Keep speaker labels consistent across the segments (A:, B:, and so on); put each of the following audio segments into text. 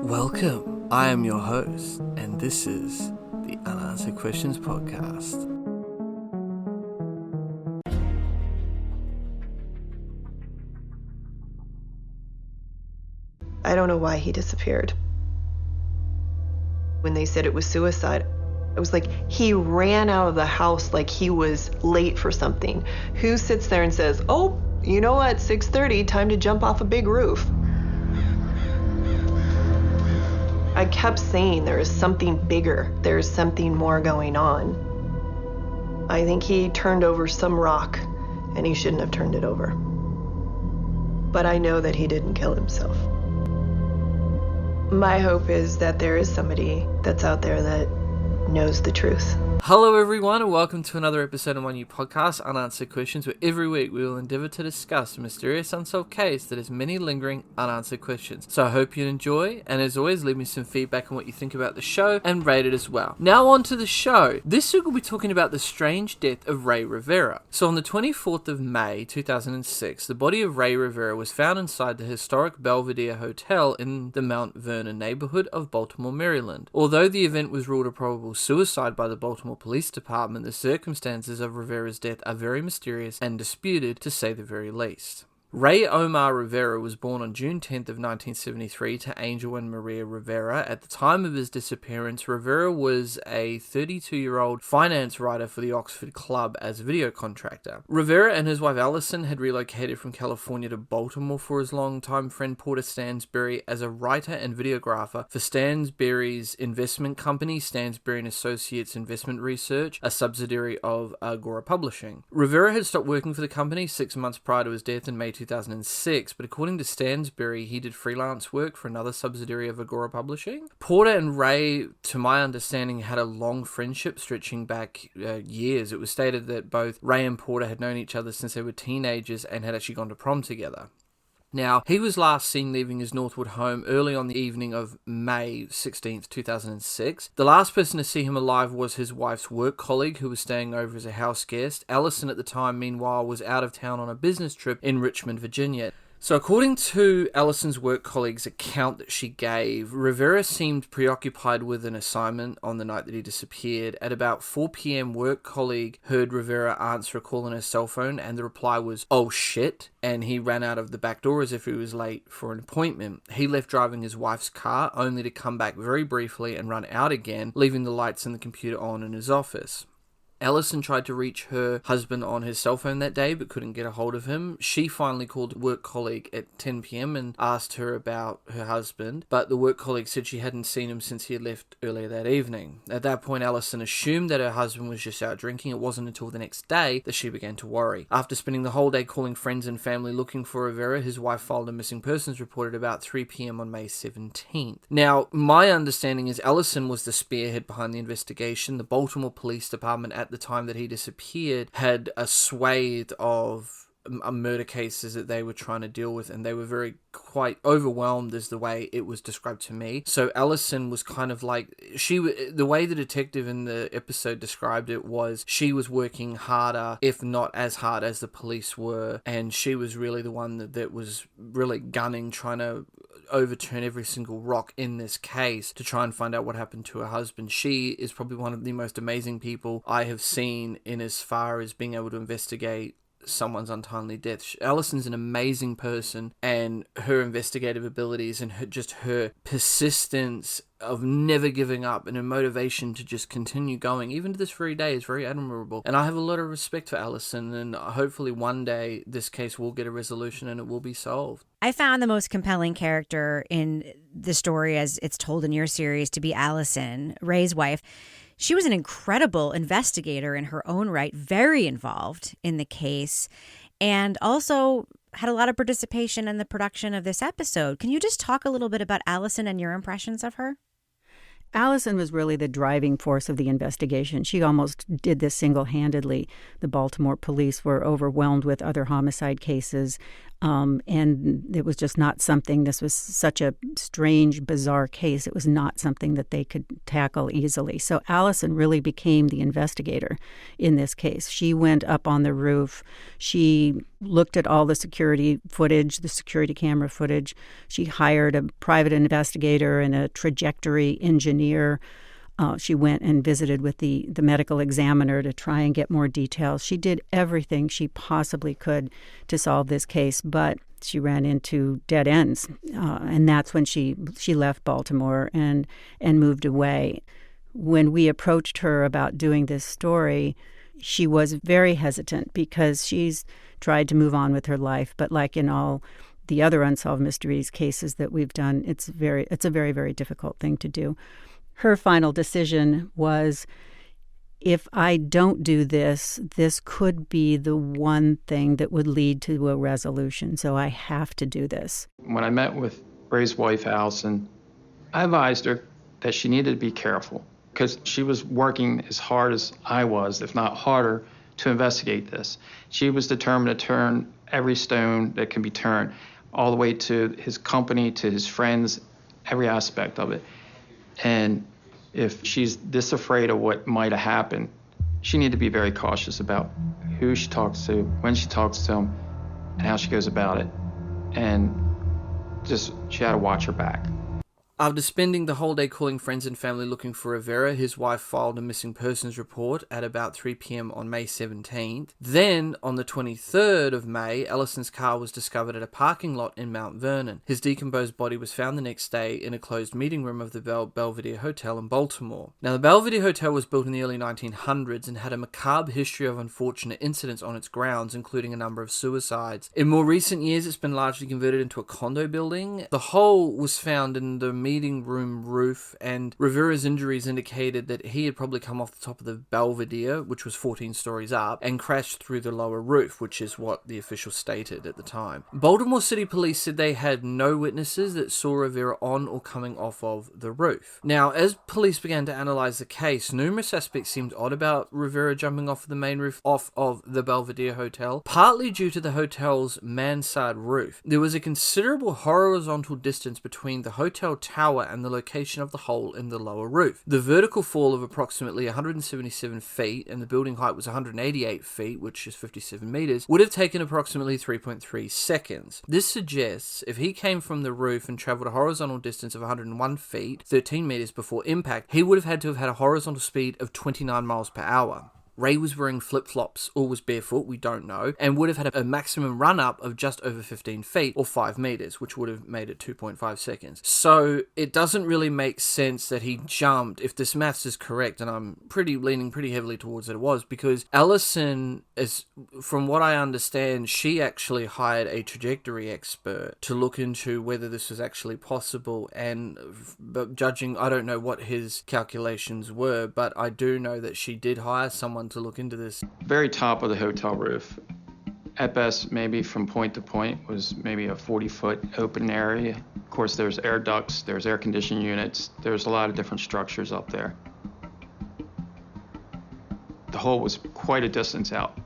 A: Welcome, I am your host, and this is the Unanswered Questions Podcast.
B: I don't know why he disappeared. When they said it was suicide, I was like, he ran out of the house like he was late for something. Who sits there and says, oh, you know what, 6:30, time to jump off a big roof? I kept saying there is something bigger, there's something more going on. I think he turned over some rock, and he shouldn't have turned it over. But I know that he didn't kill himself. My hope is that there is somebody that's out there that knows the truth.
A: Hello everyone, and welcome to another episode of my new podcast, Unanswered Questions, where every week we will endeavour to discuss a mysterious unsolved case that has many lingering unanswered questions. So I hope you enjoy, and as always, leave me some feedback on what you think about the show, and rate it as well. Now on to the show. This week we'll be talking about the strange death of Rey Rivera. So on the 24th of May 2006, the body of Rey Rivera was found inside the historic Belvedere Hotel in the Mount Vernon neighbourhood of Baltimore, Maryland. Although the event was ruled a probable suicide by the Baltimore Police Department, the circumstances of Rivera's death are very mysterious and disputed, to say the very least. Rey Omar Rivera was born on June 10th of 1973 to Angel and Maria Rivera. At the time of his disappearance, Rivera was a 32-year-old finance writer for the Oxford Club as a video contractor. Rivera and his wife Allison had relocated from California to Baltimore for his longtime friend Porter Stansberry as a writer and videographer for Stansberry's investment company, Stansberry & Associates Investment Research, a subsidiary of Agora Publishing. Rivera had stopped working for the company 6 months prior to his death in May 2006, but according to Stansberry, he did freelance work for another subsidiary of Agora Publishing. Porter and Rey, to my understanding, had a long friendship stretching back years. It was stated that both Rey and Porter had known each other since they were teenagers and had actually gone to prom together. Now, he was last seen leaving his Northwood home early on the evening of May 16th, 2006. The last person to see him alive was his wife's work colleague who was staying over as a house guest. Allison, at the time, meanwhile, was out of town on a business trip in Richmond, Virginia. So according to Allison's work colleague's account that she gave, Rivera seemed preoccupied with an assignment on the night that he disappeared. At about 4 p.m, work colleague heard Rivera answer a call on her cell phone, and the reply was, "Oh shit," and he ran out of the back door as if he was late for an appointment. He left driving his wife's car, only to come back very briefly and run out again, leaving the lights and the computer on in his office. Allison tried to reach her husband on his cell phone that day but couldn't get a hold of him. She finally called a work colleague at 10 p.m. and asked her about her husband, but the work colleague said she hadn't seen him since he had left earlier that evening. At that point, Allison assumed that her husband was just out drinking. It wasn't until the next day that she began to worry. After spending the whole day calling friends and family looking for Rivera, his wife filed a missing persons report at about 3 p.m. on May 17th. Now, my understanding is Allison was the spearhead behind the investigation. The Baltimore Police Department at the time that he disappeared had a swathe of murder cases that they were trying to deal with, and they were quite overwhelmed is the way it was described to me. So Allison was kind of like, the way the detective in the episode described it was she was working harder, if not as hard as the police were, and she was really the one that was really gunning, trying to overturn every single rock in this case to try and find out what happened to her husband. She is probably one of the most amazing people I have seen in as far as being able to investigate someone's untimely death. Allison's an amazing person, and her investigative abilities and her persistence of never giving up and her motivation to just continue going even to this very day is very admirable. And I have a lot of respect for Allison, and hopefully one day this case will get a resolution and it will be solved.
C: I found the most compelling character in the story as it's told in your series to be Allison, Rey's wife. She was an incredible investigator in her own right, very involved in the case, and also had a lot of participation in the production of this episode. Can you just talk a little bit about Allison and your impressions of her?
D: Allison was really the driving force of the investigation. She almost did this single-handedly. The Baltimore police were overwhelmed with other homicide cases, and it was just not something, this was such a strange, bizarre case. It was not something that they could tackle easily. So Allison really became the investigator in this case. She went up on the roof. She looked at all the security footage, the security camera footage. She hired a private investigator and a trajectory engineer. She went and visited with the medical examiner to try and get more details. She did everything she possibly could to solve this case, but she ran into dead ends. And that's when she left Baltimore and moved away. When we approached her about doing this story, she was very hesitant because she's tried to move on with her life. But like in all the other unsolved mysteries cases that we've done, it's a very, very difficult thing to do. Her final decision was, if I don't do this, this could be the one thing that would lead to a resolution. So I have to do this.
E: When I met with Rey's wife, Allison, I advised her that she needed to be careful because she was working as hard as I was, if not harder, to investigate this. She was determined to turn every stone that can be turned, all the way to his company, to his friends, every aspect of it. And if she's this afraid of what might have happened, she needed to be very cautious about who she talks to, when she talks to him, and how she goes about it. And just, she had to watch her back.
A: After spending the whole day calling friends and family looking for Rivera, his wife filed a missing persons report at about 3 p.m. on May 17th. Then, on the 23rd of May, Allison's car was discovered at a parking lot in Mount Vernon. His decomposed body was found the next day in a closed meeting room of the Belvedere Hotel in Baltimore. Now, the Belvedere Hotel was built in the early 1900s and had a macabre history of unfortunate incidents on its grounds, including a number of suicides. In more recent years, it's been largely converted into a condo building. The hole was found in the meeting room roof, and Rivera's injuries indicated that he had probably come off the top of the Belvedere, which was 14 stories up, and crashed through the lower roof, which is what the officials stated at the time. Baltimore City Police said they had no witnesses that saw Rivera on or coming off of the roof. Now, as police began to analyze the case, numerous aspects seemed odd about Rivera jumping off the main roof off of the Belvedere Hotel, partly due to the hotel's mansard roof. There was a considerable horizontal distance between the hotel tower and the location of the hole in the lower roof. The vertical fall of approximately 177 feet and the building height was 188 feet, which is 57 meters, would have taken approximately 3.3 seconds. This suggests if he came from the roof and traveled a horizontal distance of 101 feet, 13 meters before impact, he would have had a horizontal speed of 29 miles per hour. Rey was wearing flip-flops or was barefoot, we don't know, and would have had a maximum run-up of just over 15 feet or 5 meters, which would have made it 2.5 seconds. So it doesn't really make sense that he jumped, if this maths is correct, and I'm leaning pretty heavily towards it was, because Allison, from what I understand, she actually hired a trajectory expert to look into whether this was actually possible, and judging, I don't know what his calculations were, but I do know that she did hire someone to look into this.
E: Very top of the hotel roof. At best, maybe from point to point was maybe a 40-foot open area. Of course, there's air ducts, there's air conditioning units, there's a lot of different structures up there. The hole was quite a distance out.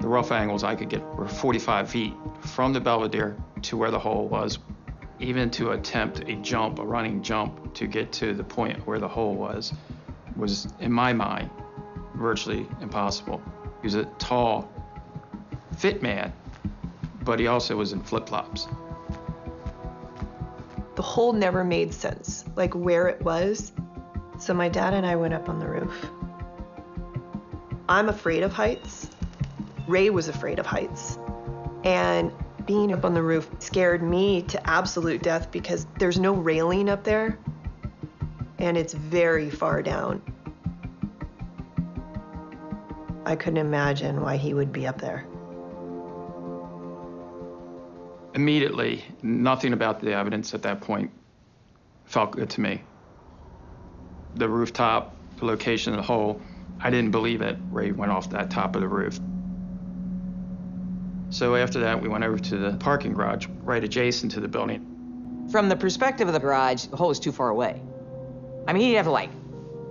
E: The rough angles I could get were 45 feet from the Belvedere to where the hole was. Even to attempt a running jump to get to the point where the hole was, in my mind, virtually impossible. He was a tall, fit man, but he also was in flip-flops.
B: The hole never made sense, like where it was. So my dad and I went up on the roof. I'm afraid of heights. Rey was afraid of heights. And being up on the roof scared me to absolute death because there's no railing up there, and it's very far down. I couldn't imagine why he would be up there.
E: Immediately, nothing about the evidence at that point felt good to me. The rooftop, the location of the hole, I didn't believe it. Rey went off that top of the roof. So after that, we went over to the parking garage right adjacent to the building.
F: From the perspective of the garage, the hole was too far away. I mean, he'd have to, like,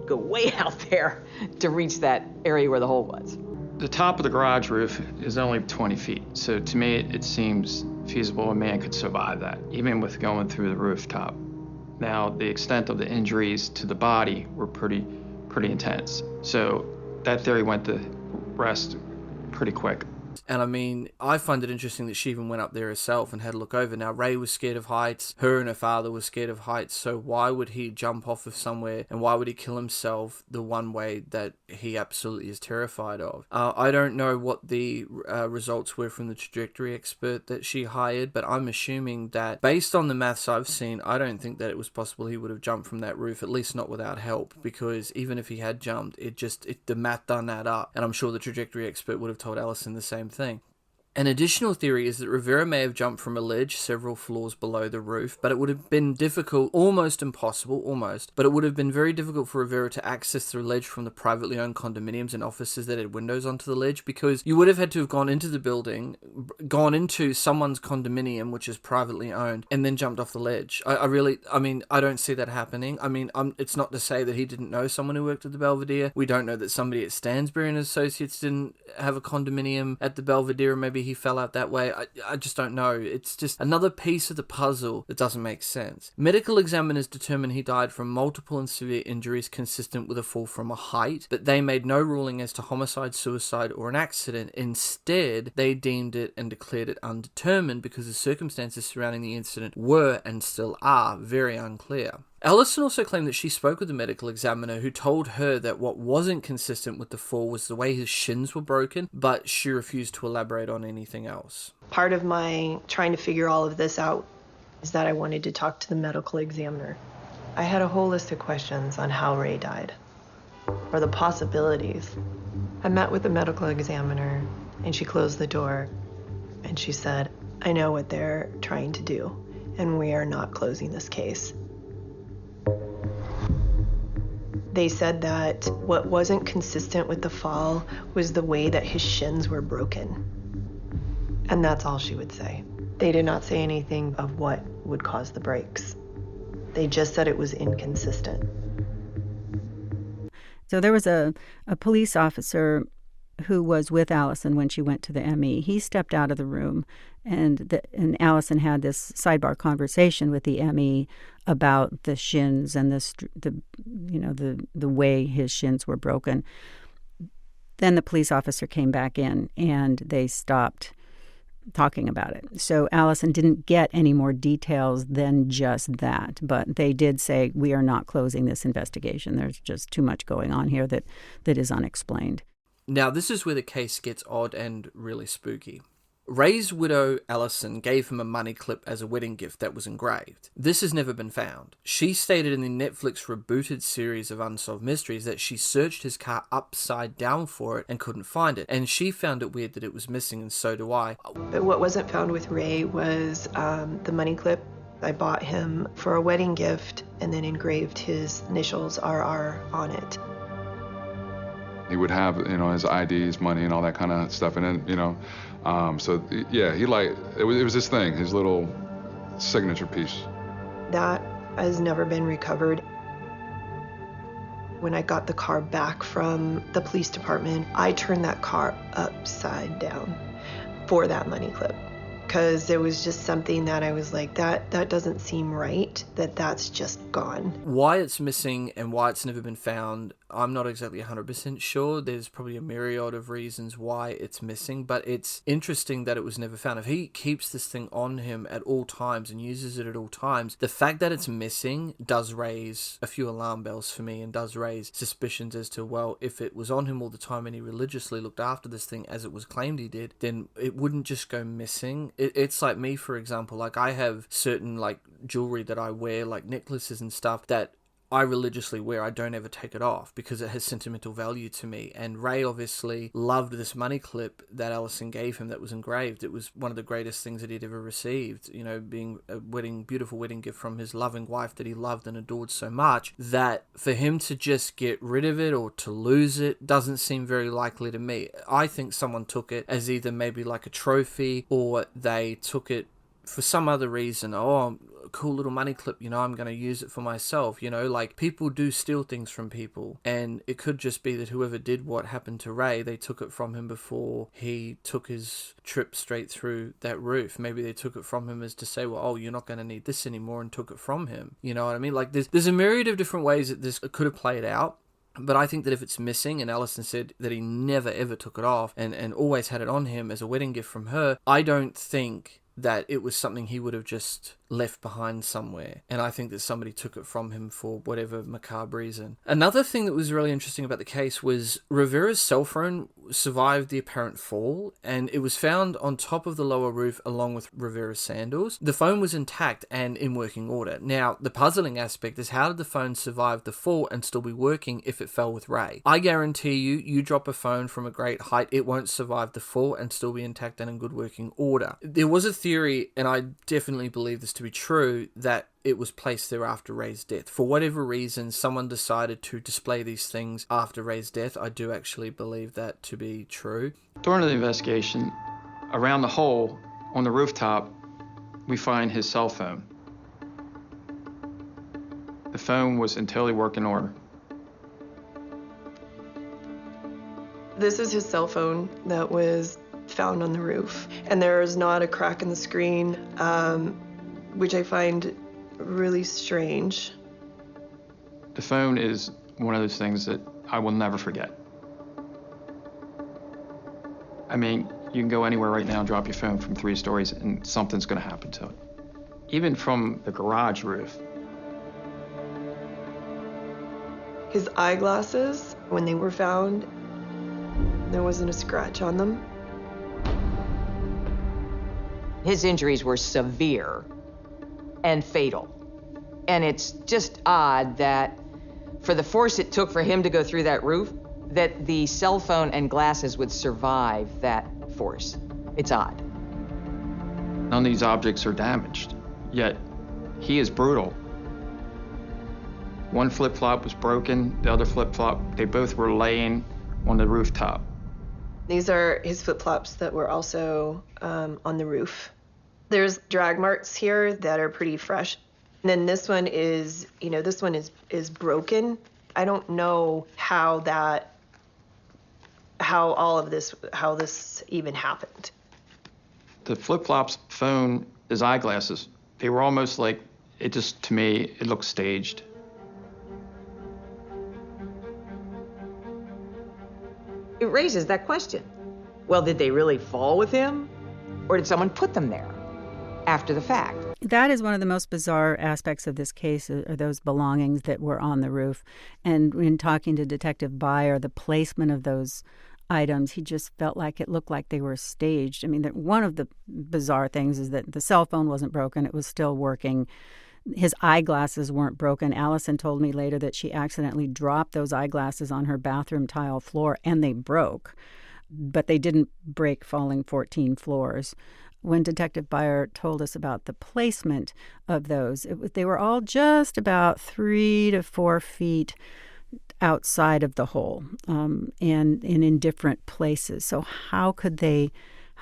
F: go way out there to reach that area where the hole was.
E: The top of the garage roof is only 20 feet, so to me it seems feasible a man could survive that, even with going through the rooftop. Now, the extent of the injuries to the body were pretty intense, so that theory went to rest pretty quick.
A: And I mean, I find it interesting that she even went up there herself and had a look over. Now, Rey was scared of heights. Her and her father were scared of heights. So why would he jump off of somewhere, and why would he kill himself the one way that he absolutely is terrified of? I don't know what the results were from the trajectory expert that she hired, but I'm assuming that based on the maths I've seen, I don't think that it was possible he would have jumped from that roof, at least not without help, because even if he had jumped, the math done that up. And I'm sure the trajectory expert would have told Allison the same thing. An additional theory is that Rivera may have jumped from a ledge several floors below the roof, but it would have been difficult, almost impossible, but it would have been very difficult for Rivera to access the ledge from the privately owned condominiums and offices that had windows onto the ledge, because you would have had to have gone into the building, gone into someone's condominium, which is privately owned, and then jumped off the ledge. I don't see that happening. I mean, it's not to say that he didn't know someone who worked at the Belvedere. We don't know that somebody at Stansbury and Associates didn't have a condominium at the Belvedere. Maybe he fell out that way. I just don't know. It's just another piece of the puzzle that doesn't make sense. Medical examiners determined he died from multiple and severe injuries consistent with a fall from a height, but they made no ruling as to homicide, suicide, or an accident. Instead, they deemed it and declared it undetermined because the circumstances surrounding the incident were and still are very unclear. Allison also claimed that she spoke with the medical examiner who told her that what wasn't consistent with the fall was the way his shins were broken, but she refused to elaborate on anything else.
B: Part of my trying to figure all of this out is that I wanted to talk to the medical examiner. I had a whole list of questions on how Rey died, or the possibilities. I met with the medical examiner, and she closed the door, and she said, "I know what they're trying to do, and we are not closing this case." They said that what wasn't consistent with the fall was the way that his shins were broken. And that's all she would say. They did not say anything of what would cause the breaks. They just said it was inconsistent.
D: So there was a police officer who was with Allison when she went to the ME. He stepped out of the room, and Allison had this sidebar conversation with the ME about the shins and the way his shins were broken. Then the police officer came back in, and they stopped talking about it. So Allison didn't get any more details than just that, but they did say, we are not closing this investigation. There's just too much going on here that is unexplained.
A: Now, this is where the case gets odd and really spooky. Rey's widow, Allison, gave him a money clip as a wedding gift that was engraved. This has never been found. She stated in the Netflix rebooted series of Unsolved Mysteries that she searched his car upside down for it and couldn't find it. And she found it weird that it was missing, and so do I.
B: But what wasn't found with Rey was the money clip. I bought him for a wedding gift and then engraved his initials RR on it.
G: He would have, his IDs, money, and all that kind of stuff. And then, it was his thing, his little signature piece.
B: That has never been recovered. When I got the car back from the police department, I turned that car upside down for that money clip. Because there was just something that I was like, that doesn't seem right, that's just gone.
A: Why it's missing and why it's never been found, I'm not exactly 100% sure. There's probably a myriad of reasons why it's missing, but it's interesting that it was never found. If he keeps this thing on him at all times and uses it at all times, the fact that it's missing does raise a few alarm bells for me and does raise suspicions as to, well, if it was on him all the time and he religiously looked after this thing as it was claimed he did, then it wouldn't just go missing. It's like me, for example, like I have certain like jewelry that I wear, like necklaces and stuff that I religiously wear. I don't ever take it off because it has sentimental value to me. And Rey obviously loved this money clip that Allison gave him that was engraved. It was one of the greatest things that he'd ever received, being a beautiful wedding gift from his loving wife that he loved and adored so much, that for him to just get rid of it or to lose it doesn't seem very likely to me. I think someone took it as either maybe like a trophy, or they took it for some other reason. cool little money clip, I'm going to use it for myself, like people do steal things from people, and it could just be that whoever did what happened to Rey, they took it from him before he took his trip straight through that roof. Maybe they took it from him as to say, well, oh, you're not going to need this anymore, and took it from him. You know what I mean? Like there's a myriad of different ways that this could have played out. But I think that if it's missing, and Allison said that he never ever took it off and always had it on him as a wedding gift from her, I don't think that it was something he would have just left behind somewhere. And I think that somebody took it from him for whatever macabre reason. Another thing that was really interesting about the case was Rivera's cell phone survived the apparent fall, and it was found on top of the lower roof along with Rivera's sandals. The phone was intact and in working order. Now, the puzzling aspect is, how did the phone survive the fall and still be working if it fell with Rey? I guarantee you drop a phone from a great height, it won't survive the fall and still be intact and in good working order. There was a theory, and I definitely believe this to be true, that it was placed there after Rey's death. For whatever reason, someone decided to display these things after Rey's death. I do actually believe that to be true.
E: During the investigation, around the hole on the rooftop, we find his cell phone. The phone was in totally working order.
B: This is his cell phone that was found on the roof, and there is not a crack in the screen, which I find really strange.
E: The phone is one of those things that I will never forget. I mean, you can go anywhere right now and drop your phone from 3 stories and something's going to happen to it. Even from the garage roof.
B: His eyeglasses, when they were found, there wasn't a scratch on them.
F: His injuries were severe and fatal. And it's just odd that for the force it took for him to go through that roof, that the cell phone and glasses would survive that force. It's odd.
E: None of these objects are damaged, yet he is brutal. One flip-flop was broken, the other flip-flop, they both were laying on the rooftop.
B: These are his flip-flops that were also on the roof. There's drag marks here that are pretty fresh. And then this one is, this one is broken. I don't know how this even happened.
E: The flip-flops, phone, his eyeglasses, they were almost like, to me, it looked staged.
F: It raises that question. Well, did they really fall with him? Or did someone put them there after the fact?
D: That is one of the most bizarre aspects of this case, are those belongings that were on the roof. And when talking to Detective Byer, the placement of those items, he just felt like it looked like they were staged. I mean, one of the bizarre things is that the cell phone wasn't broken. It was still working. His eyeglasses weren't broken. Allison told me later that she accidentally dropped those eyeglasses on her bathroom tile floor, and they broke. But they didn't break falling 14 floors. When Detective Byer told us about the placement of those, they were all just about 3 to 4 feet outside of the hole, and in different places. So how could they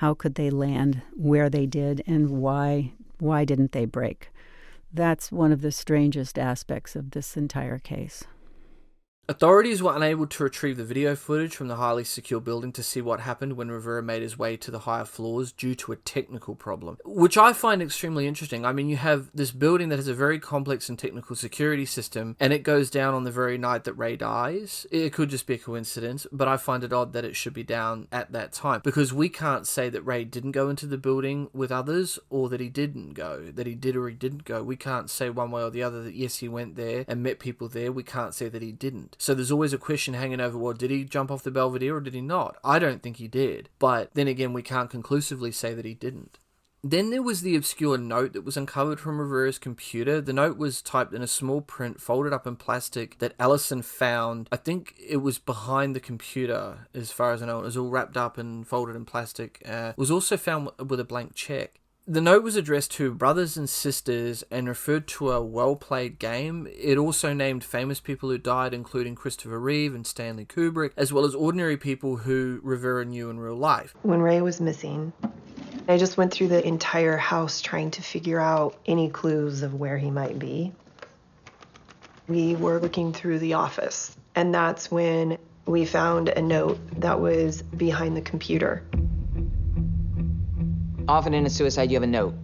D: land where they did, and why didn't they break? That's one of the strangest aspects of this entire case.
A: Authorities were unable to retrieve the video footage from the highly secure building to see what happened when Rivera made his way to the higher floors due to a technical problem, which I find extremely interesting. I mean, you have this building that has a very complex and technical security system, and it goes down on the very night that Rey dies. It could just be a coincidence, but I find it odd that it should be down at that time, because we can't say that Rey didn't go into the building with others, or that he didn't go, that he did or he didn't go. We can't say one way or the other that yes, he went there and met people there. We can't say that he didn't. So there's always a question hanging over, well, did he jump off the Belvedere or did he not? I don't think he did. But then again, we can't conclusively say that he didn't. Then there was the obscure note that was uncovered from Rivera's computer. The note was typed in a small print, folded up in plastic, that Allison found. I think it was behind the computer, as far as I know. It was all wrapped up and folded in plastic. It was also found with a blank check. The note was addressed to brothers and sisters and referred to a well-played game. It also named famous people who died, including Christopher Reeve and Stanley Kubrick, as well as ordinary people who Rivera knew in real life.
B: When Rey was missing, I just went through the entire house trying to figure out any clues of where he might be. We were looking through the office, and that's when we found a note that was behind the computer.
F: Often in a suicide, you have a note.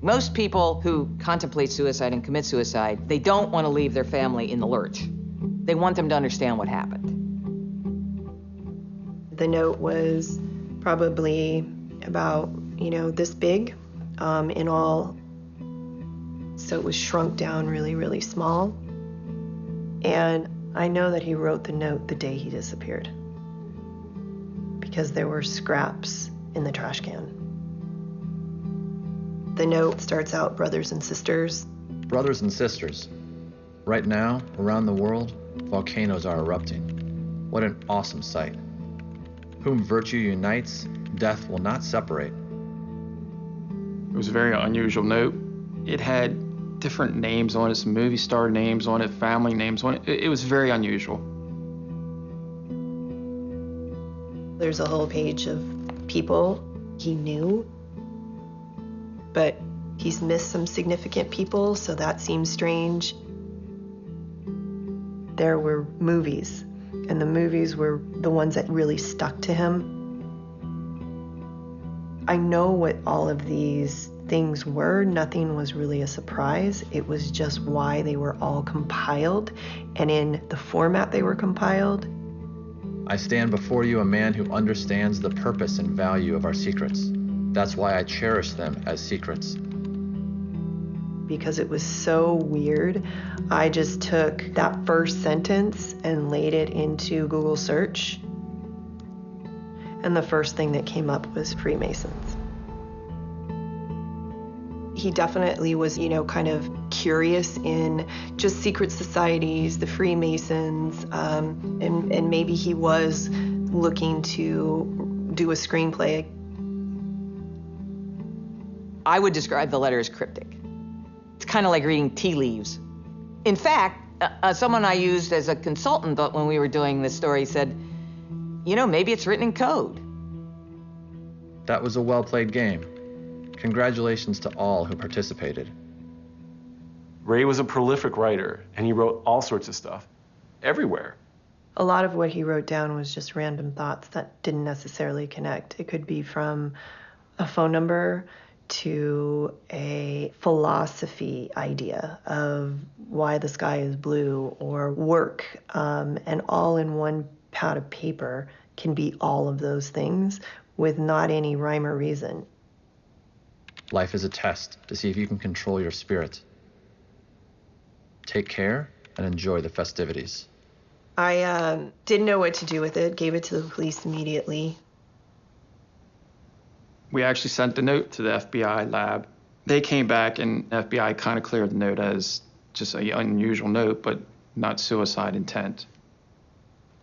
F: Most people who contemplate suicide and commit suicide, they don't want to leave their family in the lurch. They want them to understand what happened.
B: The note was probably about, this big in all. So it was shrunk down really, really small. And I know that he wrote the note the day he disappeared because there were scraps in the trash can. The note starts out, brothers and sisters.
H: Brothers and sisters, right now, around the world, volcanoes are erupting. What an awesome sight. Whom virtue unites, death will not separate.
E: It was a very unusual note. It had different names on it, some movie star names on it, family names on it. It was very unusual.
B: There's a whole page of people he knew, but he's missed some significant people, so that seems strange. There were movies, and the movies were the ones that really stuck to him. I know what all of these things were. Nothing was really a surprise. It was just why they were all compiled and in the format they were compiled.
H: I stand before you a man who understands the purpose and value of our secrets. That's why I cherish them as secrets.
B: Because it was so weird, I just took that first sentence and laid it into Google search. And the first thing that came up was Freemasons. He definitely was, kind of curious in just secret societies, the Freemasons, and maybe he was looking to do a screenplay.
F: I would describe the letter as cryptic. It's kind of like reading tea leaves. In fact, someone I used as a consultant when we were doing this story said, maybe it's written in code.
H: That was a well-played game. Congratulations to all who participated.
I: Ray was a prolific writer, and he wrote all sorts of stuff, everywhere.
B: A lot of what he wrote down was just random thoughts that didn't necessarily connect. It could be from a phone number to a philosophy idea of why the sky is blue or work, and all in one pad of paper can be all of those things with not any rhyme or reason.
H: Life is a test to see if you can control your spirit. Take care and enjoy the festivities.
B: I didn't know what to do with it, gave it to the police immediately.
E: We actually sent the note to the FBI lab. They came back and FBI kind of cleared the note as just an unusual note, but not suicide intent.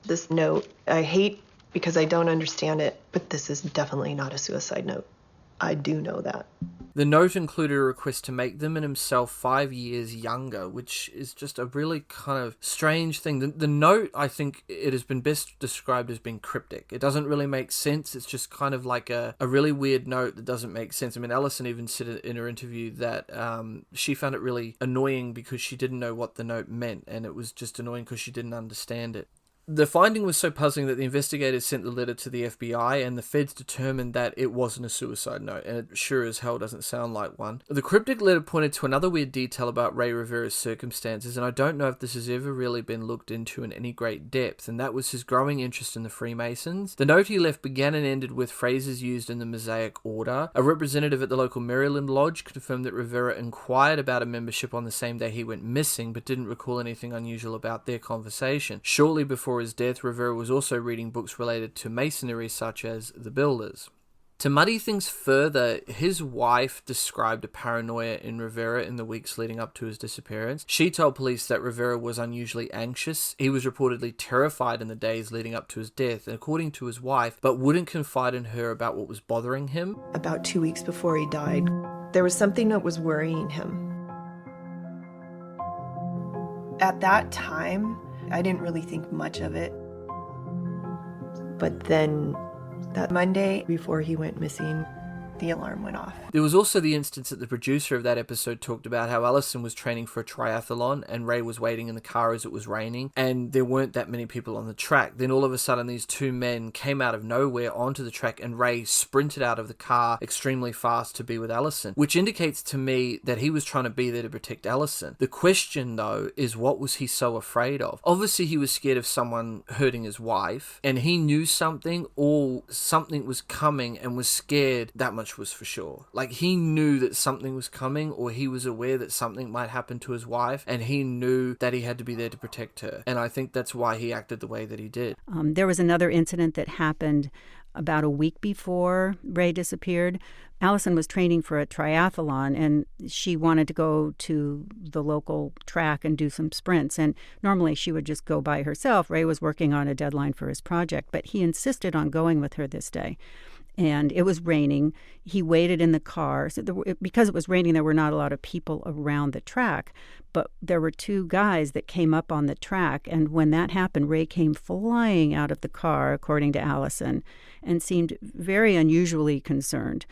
B: This note, I hate because I don't understand it, but this is definitely not a suicide note. I do know that.
A: The note included a request to make them and himself 5 years younger, which is just a really kind of strange thing. The note, I think it has been best described as being cryptic. It doesn't really make sense. It's just kind of like a really weird note that doesn't make sense. I mean, Allison even said in her interview that she found it really annoying because she didn't know what the note meant, and it was just annoying because she didn't understand it. The finding was so puzzling that the investigators sent the letter to the FBI, and the feds determined that it wasn't a suicide note, and it sure as hell doesn't sound like one. The cryptic letter pointed to another weird detail about Rey Rivera's circumstances, and I don't know if this has ever really been looked into in any great depth, and that was his growing interest in the Freemasons. The note he left began and ended with phrases used in the Mosaic Order. A representative at the local Maryland Lodge confirmed that Rivera inquired about a membership on the same day he went missing, but didn't recall anything unusual about their conversation. Shortly before his death, Rivera was also reading books related to masonry such as The Builders. To muddy things further, his wife described a paranoia in Rivera in the weeks leading up to his disappearance. She told police that Rivera was unusually anxious. He was reportedly terrified in the days leading up to his death, and according to his wife, but wouldn't confide in her about what was bothering him.
B: About 2 weeks before he died, there was something that was worrying him. At that time, I didn't really think much of it. But then that Monday before he went missing, the alarm went off.
A: There was also the instance that the producer of that episode talked about how Allison was training for a triathlon and Rey was waiting in the car as it was raining, and there weren't that many people on the track. Then all of a sudden these two men came out of nowhere onto the track and Rey sprinted out of the car extremely fast to be with Allison, which indicates to me that he was trying to be there to protect Allison. The question though is, what was he so afraid of? Obviously he was scared of someone hurting his wife, and he knew something, or something was coming and was scared. That much was for sure. Like, he knew that something was coming, or he was aware that something might happen to his wife, and he knew that he had to be there to protect her. And I think that's why he acted the way that he did.
D: There was another incident that happened about a week before Rey disappeared. Allison was training for a triathlon, and she wanted to go to the local track and do some sprints. And normally she would just go by herself. Rey was working on a deadline for his project, but he insisted on going with her this day. And it was raining. He waited in the car. So because it was raining, there were not a lot of people around the track. But there were two guys that came up on the track. And when that happened, Rey came flying out of the car, according to Allison, and seemed very unusually concerned.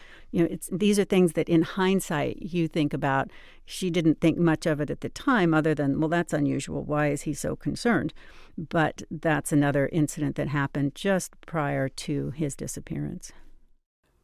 D: These are things that in hindsight you think about. She didn't think much of it at the time, other than, well, that's unusual. Why is he so concerned? But that's another incident that happened just prior to his disappearance.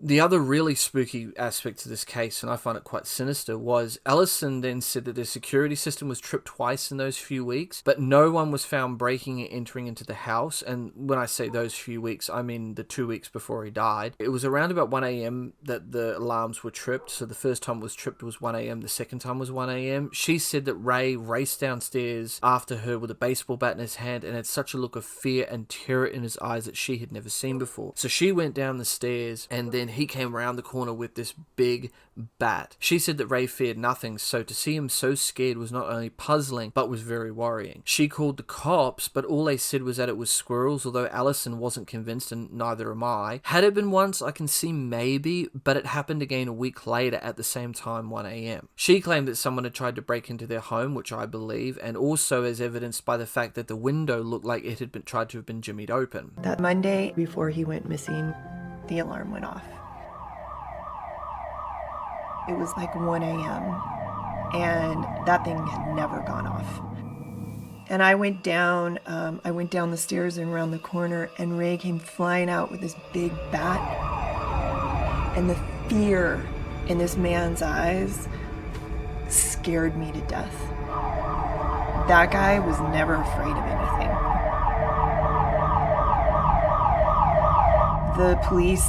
A: The other really spooky aspect to this case, and I find it quite sinister, was Allison then said that their security system was tripped twice in those few weeks, but no one was found breaking and entering into the house. And when I say those few weeks, I mean the 2 weeks before he died. It was around about 1 a.m. that the alarms were tripped. So the first time it was tripped was 1 a.m. The second time was 1 a.m. She said that Rey raced downstairs after her with a baseball bat in his hand and had such a look of fear and terror in his eyes that she had never seen before. So she went down the stairs, and then he came around the corner with this big bat. She said that Rey feared nothing, so to see him so scared was not only puzzling, but was very worrying. She called the cops, but all they said was that it was squirrels, although Allison wasn't convinced, and neither am I. Had it been once, I can see maybe, but it happened again a week later at the same time, 1 a.m. She claimed that someone had tried to break into their home, which I believe, and also as evidenced by the fact that the window looked like it had been tried to have been jimmied open.
B: That Monday before he went missing, the alarm went off. It was like 1 a.m. and that thing had never gone off. And I went down the stairs and around the corner, and Rey came flying out with this big bat. And the fear in this man's eyes scared me to death. That guy was never afraid of anything. The police,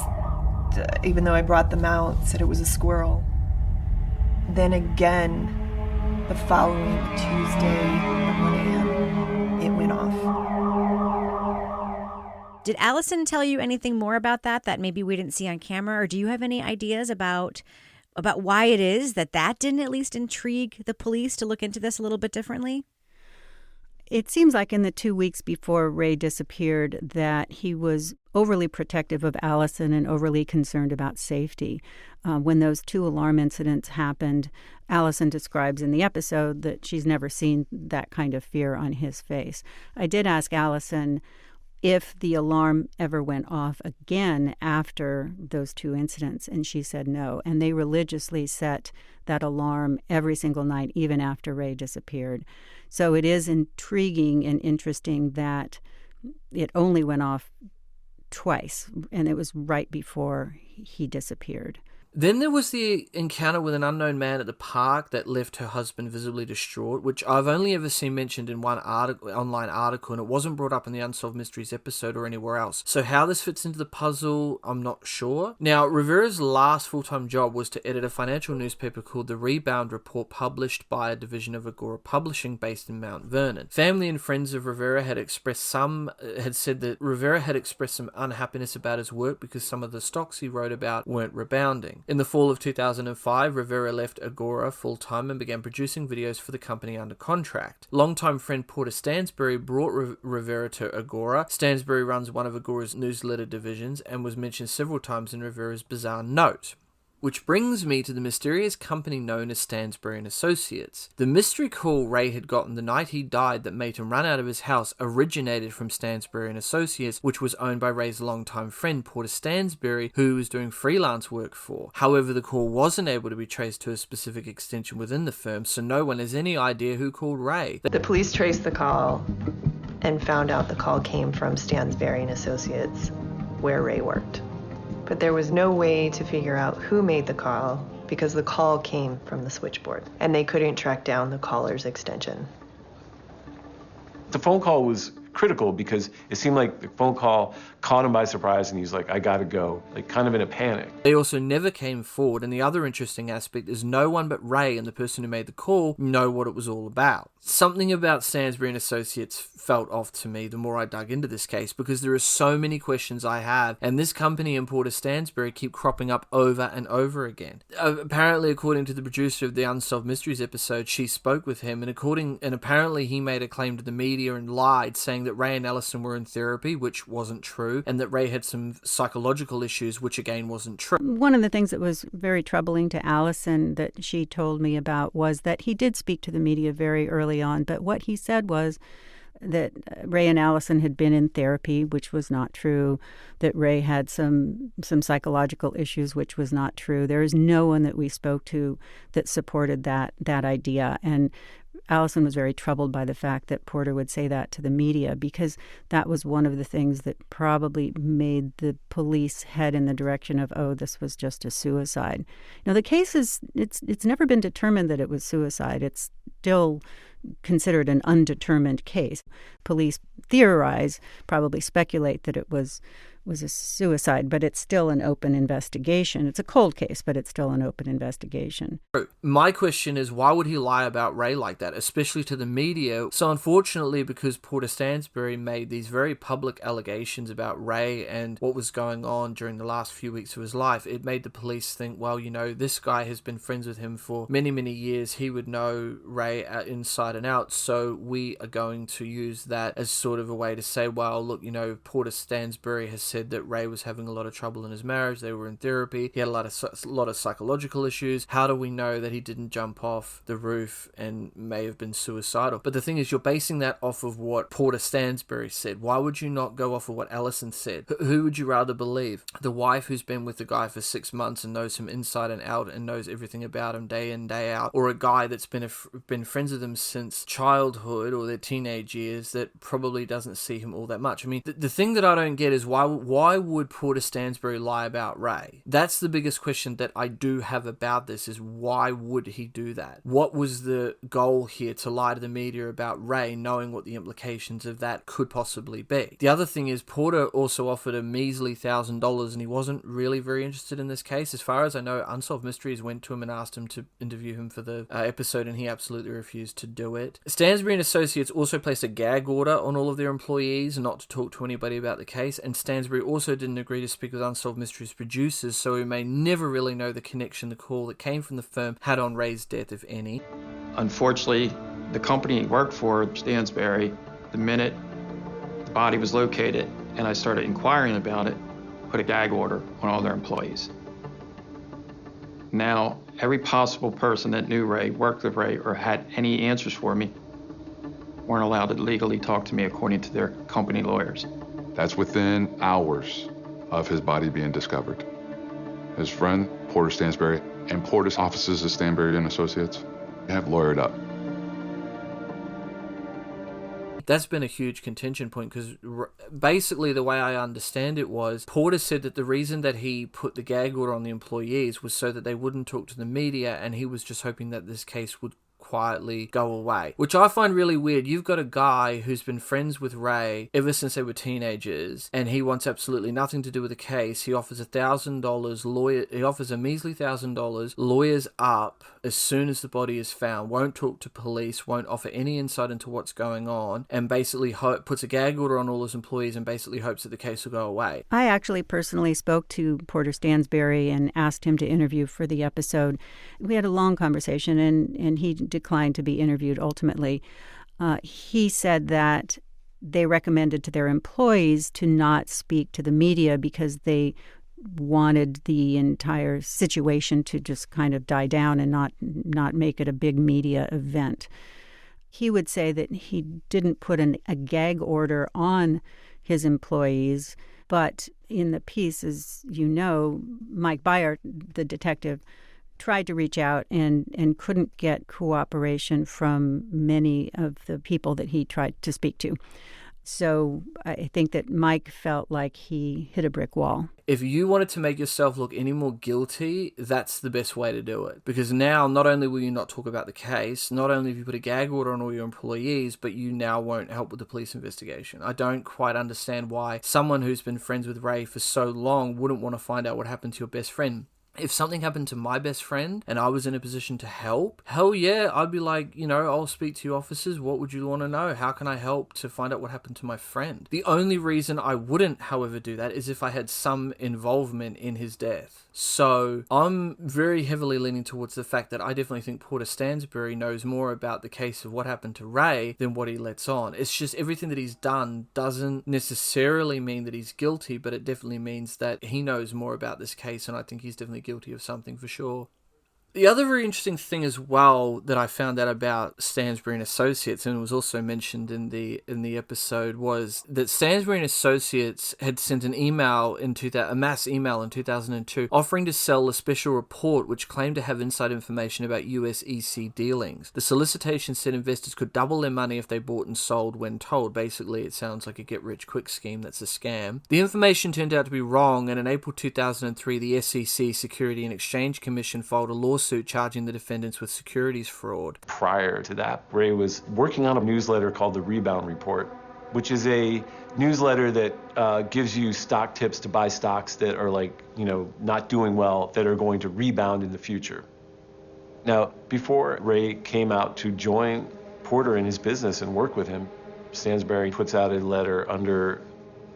B: even though I brought them out, said it was a squirrel. Then again, the following Tuesday at 1 a.m., it went off.
C: Did Allison tell you anything more about that maybe we didn't see on camera? Or do you have any ideas about why it is that didn't at least intrigue the police to look into this a little bit differently?
D: It seems like in the 2 weeks before Rey disappeared that he was overly protective of Allison and overly concerned about safety. When those two alarm incidents happened, Allison describes in the episode that she's never seen that kind of fear on his face. I did ask Allison if the alarm ever went off again after those two incidents, and she said no. And they religiously set that alarm every single night, even after Rey disappeared. So it is intriguing and interesting that it only went off twice, and it was right before he disappeared.
A: Then there was the encounter with an unknown man at the park that left her husband visibly distraught, which I've only ever seen mentioned in one online article, and it wasn't brought up in the Unsolved Mysteries episode or anywhere else. So how this fits into the puzzle, I'm not sure. Now, Rivera's last full-time job was to edit a financial newspaper called The Rebound Report, published by a division of Agora Publishing based in Mount Vernon. Family and friends of Rivera had said that Rivera had expressed some unhappiness about his work because some of the stocks he wrote about weren't rebounding. In the fall of 2005, Rivera left Agora full-time and began producing videos for the company under contract. Longtime friend Porter Stansbury brought Rivera to Agora. Stansbury runs one of Agora's newsletter divisions and was mentioned several times in Rivera's bizarre note. Which brings me to the mysterious company known as Stansbury and Associates. The mystery call Rey had gotten the night he died that made him run out of his house originated from Stansbury and Associates, which was owned by Rey's longtime friend Porter Stansbury, who he was doing freelance work for. However, the call wasn't able to be traced to a specific extension within the firm, so no one has any idea who called Rey.
B: The police traced the call and found out the call came from Stansbury and Associates, where Rey worked. But there was no way to figure out who made the call because the call came from the switchboard, and they couldn't track down the caller's extension.
I: The phone call was critical because it seemed like the phone call caught him by surprise and he's like, I gotta go, like kind of in a panic.
A: They also never came forward, and the other interesting aspect is no one but Rey and the person who made the call know what it was all about. Something about Stansbury and Associates felt off to me the more I dug into this case, because there are so many questions I have, and this company and Porter Stansbury keep cropping up over and over again. Apparently, according to the producer of the Unsolved Mysteries episode, she spoke with him, and apparently he made a claim to the media and lied, saying that Rey and Allison were in therapy, which wasn't true, and that Rey had some psychological issues, which again wasn't true.
D: One of the things that was very troubling to Allison that she told me about was that he did speak to the media very early on, but what he said was that Rey and Allison had been in therapy, which was not true, that Rey had some psychological issues, which was not true. There is no one that we spoke to that supported that idea. And Allison was very troubled by the fact that Porter would say that to the media, because that was one of the things that probably made the police head in the direction of, oh, this was just a suicide. Now, the case it's never been determined that it was suicide. It's still considered an undetermined case. Police theorize, probably speculate that it was a suicide, but it's still an open investigation. It's a cold case, but it's still an open investigation.
A: My question is, why would he lie about Rey like that, especially to the media? So unfortunately, because Porter Stansbury made these very public allegations about Rey and what was going on during the last few weeks of his life, it made the police think, well, this guy has been friends with him for many, many years. He would know Rey inside and out, so we are going to use that as sort of a way to say, well, look, Porter Stansbury has said that Rey was having a lot of trouble in his marriage. They were in therapy. He had a lot of psychological issues. How do we know that he didn't jump off the roof and may have been suicidal? But the thing is, you're basing that off of what Porter Stansbury said. Why would you not go off of what Allison said? Who would you rather believe? The wife who's been with the guy for 6 months and knows him inside and out and knows everything about him day in, day out, or a guy that's been friends with him since childhood or their teenage years that probably doesn't see him all that much? I mean, the thing that I don't get is why would Porter Stansbury lie about Rey? That's the biggest question that I do have about this, is why would he do that? What was the goal here to lie to the media about Rey, knowing what the implications of that could possibly be? The other thing is, Porter also offered a measly $1,000 and he wasn't really very interested in this case. As far as I know, Unsolved Mysteries went to him and asked him to interview him for the episode, and he absolutely refused to do it. Stansbury and Associates also placed a gag order on all of their employees not to talk to anybody about the case, and Stansbury also didn't agree to speak with Unsolved Mysteries producers, so we may never really know the connection the call that came from the firm had on Rey's death, if any.
E: Unfortunately, the company he worked for, Stansbury, the minute the body was located and I started inquiring about it, put a gag order on all their employees. Now, every possible person that knew Rey, worked with Rey, or had any answers for me weren't allowed to legally talk to me according to their company lawyers.
G: That's within hours of his body being discovered. His friend, Porter Stansbury, and Porter's offices at Stansbury and Associates have lawyered up.
A: That's been a huge contention point, because basically the way I understand it was, Porter said that the reason that he put the gag order on the employees was so that they wouldn't talk to the media, and he was just hoping that this case would quietly go away, which I find really weird. You've got a guy who's been friends with Rey ever since they were teenagers, and he wants absolutely nothing to do with the case. He offers $1,000 he offers a measly $1,000, lawyers up as soon as the body is found, won't talk to police, won't offer any insight into what's going on, and basically puts a gag order on all his employees and basically hopes that the case will go away.
D: I actually personally spoke to Porter Stansbury and asked him to interview for the episode. We had a long conversation, and he declined to be interviewed ultimately. He said that they recommended to their employees to not speak to the media because they wanted the entire situation to just kind of die down and not make it a big media event. He would say that he didn't put a gag order on his employees, but in the piece, as you know, Mike Byer, the detective, tried to reach out and couldn't get cooperation from many of the people that he tried to speak to. So I think that Mike felt like he hit a brick wall.
A: If you wanted to make yourself look any more guilty, that's the best way to do it. Because now, not only will you not talk about the case, not only have you put a gag order on all your employees, but you now won't help with the police investigation. I don't quite understand why someone who's been friends with Rey for so long wouldn't want to find out what happened to your best friend. If something happened to my best friend and I was in a position to help, hell yeah, I'd be like, I'll speak to you officers. What would you want to know? How can I help to find out what happened to my friend? The only reason I wouldn't, however, do that is if I had some involvement in his death. So I'm very heavily leaning towards the fact that I definitely think Porter Stansbury knows more about the case of what happened to Rey than what he lets on. It's just everything that he's done doesn't necessarily mean that he's guilty, but it definitely means that he knows more about this case, and I think he's definitely guilty of something for sure. The other very interesting thing as well that I found out about Stansbury and Associates, and it was also mentioned in the episode, was that Stansbury and Associates had sent an email a mass email in 2002 offering to sell a special report which claimed to have inside information about US EC dealings. The solicitation said investors could double their money if they bought and sold when told. Basically, it sounds like a get-rich-quick scheme that's a scam. The information turned out to be wrong, and in April 2003, the SEC, Security and Exchange Commission, filed a lawsuit charging the defendants with securities fraud.
I: Prior to that, Rey was working on a newsletter called the Rebound Report, which is a newsletter that gives you stock tips to buy stocks that are not doing well, that are going to rebound in the future. Now, before Rey came out to join Porter in his business and work with him, Stansbury puts out a letter under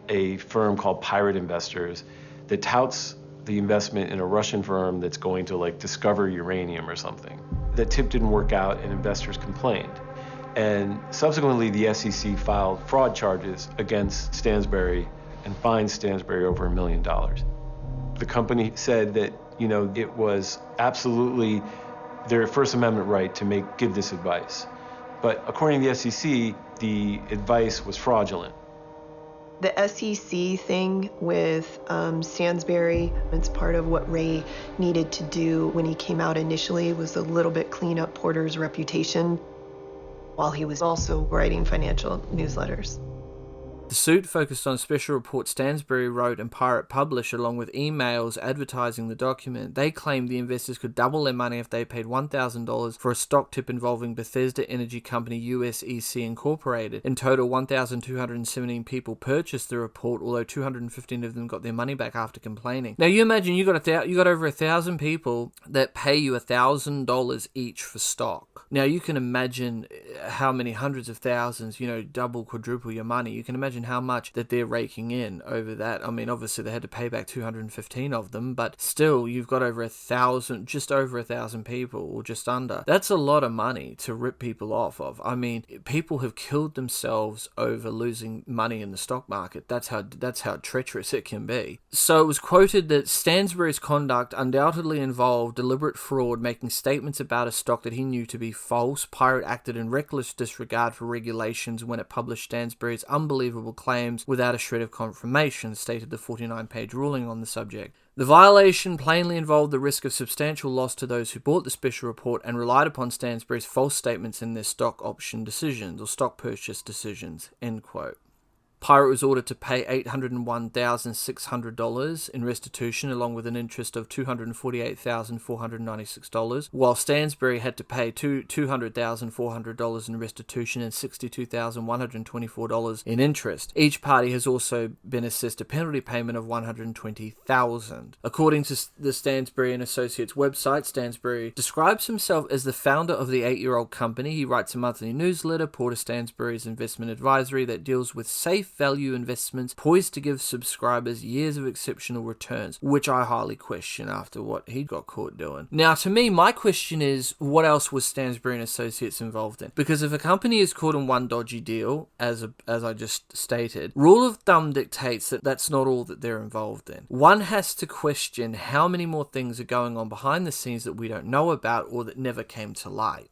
I: a firm called Pirate Investors that touts the investment in a Russian firm that's going to discover uranium or something. The tip didn't work out and investors complained. And subsequently, the SEC filed fraud charges against Stansbury and fined Stansbury over $1 million. The company said that, it was absolutely their First Amendment right to give this advice. But according to the SEC, the advice was fraudulent.
B: The SEC thing with Stansbury, it's part of what Rey needed to do when he came out initially, was a little bit clean up Porter's reputation while he was also writing financial newsletters.
A: The suit focused on a special report Stansbury wrote and Pirate published along with emails advertising the document. They claimed the investors could double their money if they paid $1,000 for a stock tip involving Bethesda Energy Company USEC Incorporated. In total, 1,217 people purchased the report, although 215 of them got their money back after complaining. Now you imagine you got over 1,000 people that pay you $1,000 each for stock. Now you can imagine how many hundreds of thousands, double, quadruple your money. You can imagine how much that they're raking in over that. I mean, obviously they had to pay back 215 of them, but still, you've got over 1,000, just over 1,000 people, or just under. That's a lot of money to rip people off of. I mean, people have killed themselves over losing money in the stock market. That's how treacherous it can be. So it was quoted that Stansbury's conduct undoubtedly involved deliberate fraud, making statements about a stock that he knew to be false. Pirate acted in reckless disregard for regulations when it published Stansbury's unbelievable claims without a shred of confirmation, stated the 49-page ruling on the subject. The violation plainly involved the risk of substantial loss to those who bought the special report and relied upon Stansbury's false statements in their stock option decisions or stock purchase decisions, end quote. Pirate was ordered to pay $801,600 in restitution along with an interest of $248,496, while Stansbury had to pay $200,400 in restitution and $62,124 in interest. Each party has also been assessed a penalty payment of $120,000. According to the Stansbury and Associates website, Stansbury describes himself as the founder of the 8-year-old company. He writes a monthly newsletter, Porter Stansbury's Investment Advisory, that deals with safe value investments poised to give subscribers years of exceptional returns, which I highly question after what he got caught doing. Now, to me, my question is, what else was Stansbury and Associates involved in? Because if a company is caught in one dodgy deal, as I just stated, rule of thumb dictates that that's not all that they're involved in. One has to question how many more things are going on behind the scenes that we don't know about or that never came to light.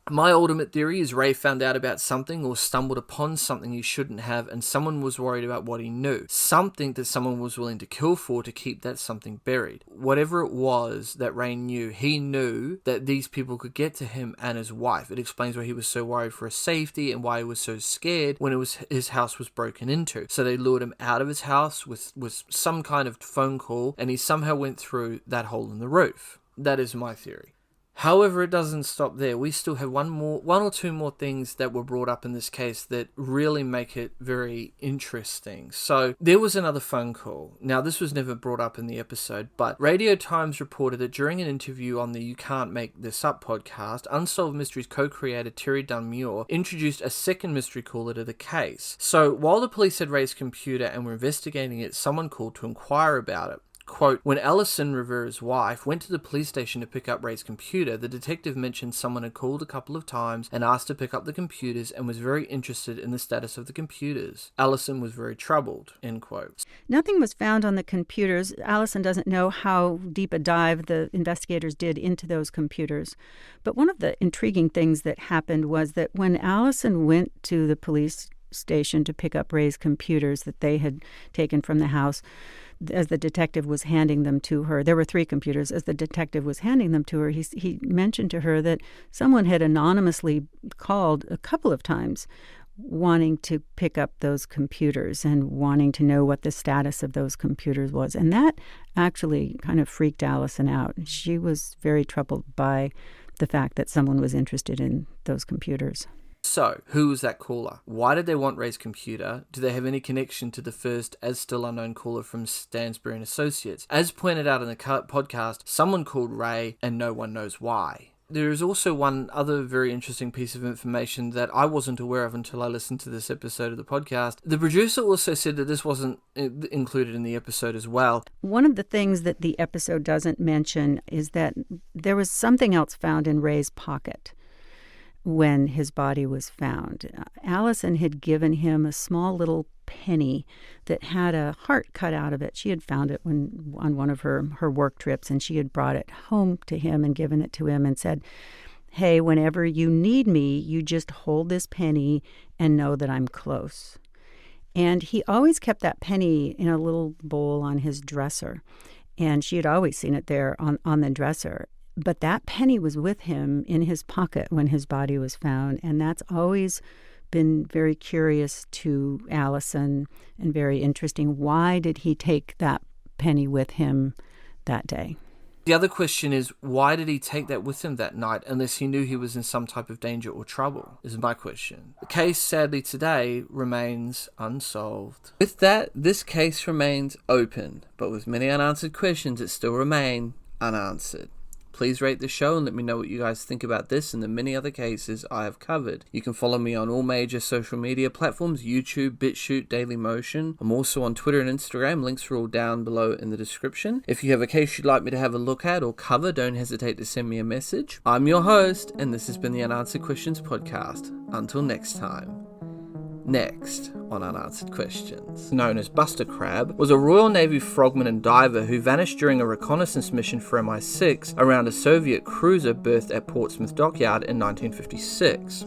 A: My ultimate theory is Rey found out about something or stumbled upon something he shouldn't have, and someone was worried about what he knew. Something that someone was willing to kill for to keep that something buried. Whatever it was that Rey knew, he knew that these people could get to him and his wife. It explains why he was so worried for his safety and why he was so scared when his house was broken into. So they lured him out of his house with some kind of phone call, and he somehow went through that hole in the roof. That is my theory. However, it doesn't stop there. We still have one or two more things that were brought up in this case that really make it very interesting. So there was another phone call. Now, this was never brought up in the episode, but Radio Times reported that during an interview on the You Can't Make This Up podcast, Unsolved Mysteries co-creator Terry Dunn-Muir introduced a second mystery caller to the case. So while the police had Rey's computer and were investigating it, someone called to inquire about it. Quote, when Alison Rivera's wife went to the police station to pick up Rey's computer, the detective mentioned someone had called a couple of times and asked to pick up the computers and was very interested in the status of the computers. Alison was very troubled, end quote.
D: Nothing was found on the computers. Alison doesn't know how deep a dive the investigators did into those computers. But one of the intriguing things that happened was that when Alison went to the police station to pick up Rey's computers that they had taken from the house, as the detective was handing them to her, there were 3 computers. As the detective was handing them to her, he mentioned to her that someone had anonymously called a couple of times wanting to pick up those computers and wanting to know what the status of those computers was. And that actually kind of freaked Alison out. She was very troubled by the fact that someone was interested in those computers.
A: So, who was that caller? Why did they want Rey's computer? Do they have any connection to the first as still unknown caller from Stansbury and Associates? As pointed out in the podcast, someone called Rey and no one knows why. There is also one other very interesting piece of information that I wasn't aware of until I listened to this episode of the podcast. The producer also said that this wasn't included in the episode as well.
D: One of the things that the episode doesn't mention is that there was something else found in Rey's pocket when his body was found. Alison had given him a small little penny that had a heart cut out of it. She had found it on one of her work trips, and she had brought it home to him and given it to him and said, hey, whenever you need me, you just hold this penny and know that I'm close. And he always kept that penny in a little bowl on his dresser, and she had always seen it there on the dresser. But that penny was with him in his pocket when his body was found, and that's always been very curious to Alison and very interesting. Why did he take that penny with him that day?
A: The other question is, why did he take that with him that night unless he knew he was in some type of danger or trouble, is my question. The case, sadly, today remains unsolved. With that, this case remains open, but with many unanswered questions that still remain unanswered. Please rate the show and let me know what you guys think about this and the many other cases I have covered. You can follow me on all major social media platforms, YouTube, BitChute, Dailymotion. I'm also on Twitter and Instagram. Links are all down below in the description. If you have a case you'd like me to have a look at or cover, don't hesitate to send me a message. I'm your host, and this has been the Unanswered Questions Podcast. Until next time. Next on Unanswered Questions. Known as Buster Crab, was a Royal Navy frogman and diver who vanished during a reconnaissance mission for MI6 around a Soviet cruiser berthed at Portsmouth Dockyard in 1956.